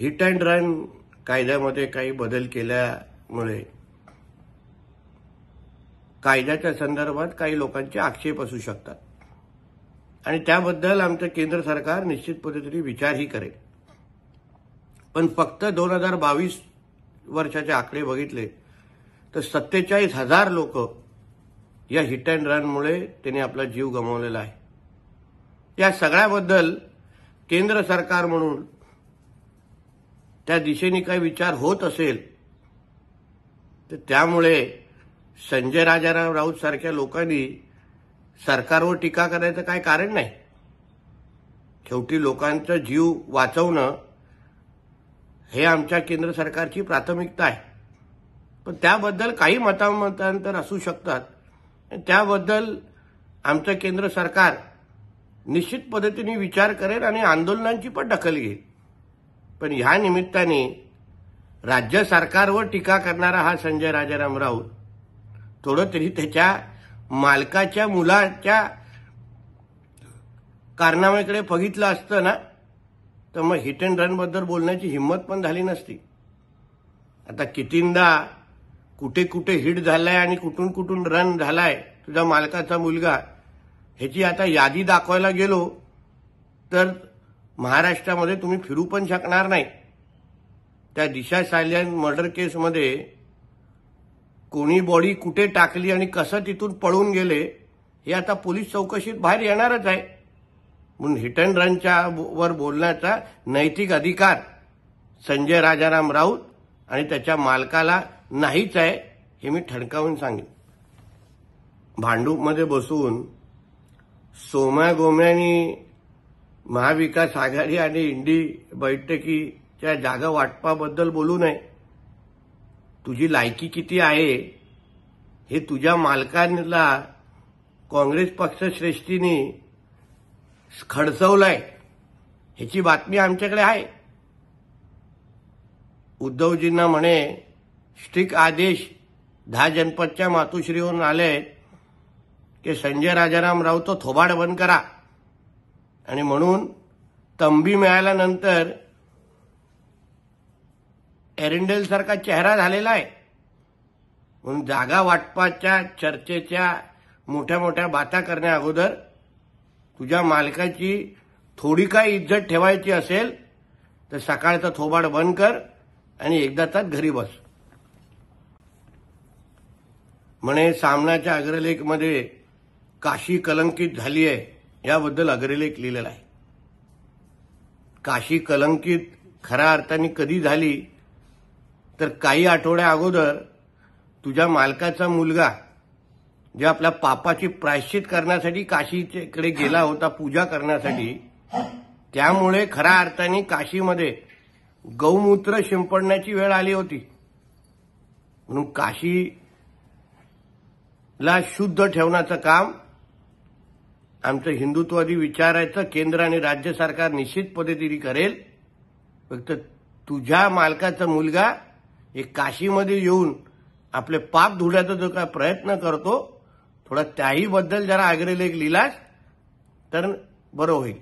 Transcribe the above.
Hit and run कायद्यामध्ये काही बदल केल्यामुळे कायद्याच्या संदर्भात काही लोकांचे आक्षेप असू शकतात आणि त्याबद्दल आमचं केंद्र सरकार निश्चित पद्धतीने विचारही करेल. पण फक्त 2022 वर्षाचे आकडे बघितले तर 47,000 लोक या हिट अँड रनमुळे त्यांनी आपला जीव गमावलेला आहे. या सगळ्याबद्दल केंद्र सरकार म्हणून त्या दिशेने काही विचार होत असेल तर त्यामुळे संजय राजाराम राऊत सारख्या लोकांनी सरकारवर टीका करायचं काय कारण नाही. शेवटी लोकांचा जीव वाचवणं हे आमच्या केंद्र सरकारची प्राथमिकता आहे. पण त्याबद्दल काही मतांतर असू शकतात. त्याबद्दल आमचं केंद्र सरकार निश्चित पद्धतीने विचार करेल आणि आंदोलनांची पण दखल घेईल. पण ह्या निमित्ताने राज्य सरकारवर टीका करणारा हा संजय राजाराम राऊत थोडं तरी त्याच्या मालकाच्या मुलाच्या कारनाम्याकडे बघितलं असतं ना तर मग हिट अँड रन बद्दल बोलण्याची हिंमत पण झाली नसती. आता कितींदा कुठे कुठे हिट झालाय आणि कुठून कुठून रन झालाय तुझ्या मालकाचा मुलगा ह्याची आता यादी दाखवायला गेलो तर महाराष्ट्रामध्ये तुम्ही फिरू पण शकणार नाही. त्या दिशा सायलेंट मर्डर केसमध्ये कोणी बॉडी कुठे टाकली आणि कसं तिथून पळून गेले हे आता पोलीस चौकशीत बाहेर येणारच आहे. म्हणून हिट अँड रनच्या वर बोलण्याचा नैतिक अधिकार संजय राजाराम राऊत आणि त्याच्या मालकाला नाहीच आहे हे मी ठणकावून सांगेन. भांडूपमध्ये बसून सोम्या गोम्यानी महाविकास आघाडी आणि इंडी बैठकीच्या जागा वाटपाबद्दल बोलू नये. तुझी लायकी किती आहे हे तुझ्या मालकाला काँग्रेस पक्षश्रेष्ठींनी खडसवलंय ह्याची बातमी आमच्याकडे आहे. उद्धवजींना म्हणे स्ट्रिक्ट आदेश 10 जनपदच्या मातोश्रीवरून आले की संजय राजाराम राऊत तो थोबाड बंद करा आणि म्हणून तंबी मिळाल्यानंतर एरंडेल सारखा चेहरा झालेला आहे. म्हणून जागा वाटपाच्या चर्चेच्या मोठ्या मोठ्या बाता करण्या अगोदर तुझ्या मालकाची थोडी काय इज्जत ठेवायची असेल तर सकाळचं थोबाड बंद कर आणि एकदाचाच घरी बस. म्हणे सामनाच्या अग्रलेखमध्ये काशी कलंकित झाली आहे याबद्दल अग्रलेख लिहिलेला आहे. काशी कलंकित खऱ्या अर्थाने कधी झाली तर काही आठवड्या अगोदर तुझ्या मालकाचा मुलगा जे आपल्या पापाची प्रायश्चित करण्यासाठी काशीकडे गेला होता पूजा करण्यासाठी त्यामुळे खऱ्या अर्थाने काशीमध्ये गौमूत्र शिंपडण्याची वेळ आली होती. म्हणून काशीला शुद्ध ठेवण्याचं काम आमचं हिंदुत्ववादी विचारायचं केंद्र आणि राज्य सरकार निश्चित पद्धतीने करेल. फक्त तुझ्या मालकाचा मुलगा एक काशीमध्ये येऊन आपले पाप धुण्याचा जो काय प्रयत्न करतो थोडा त्याही बद्दल जरा अग्रलेख लिहिलास तर बरं होईल.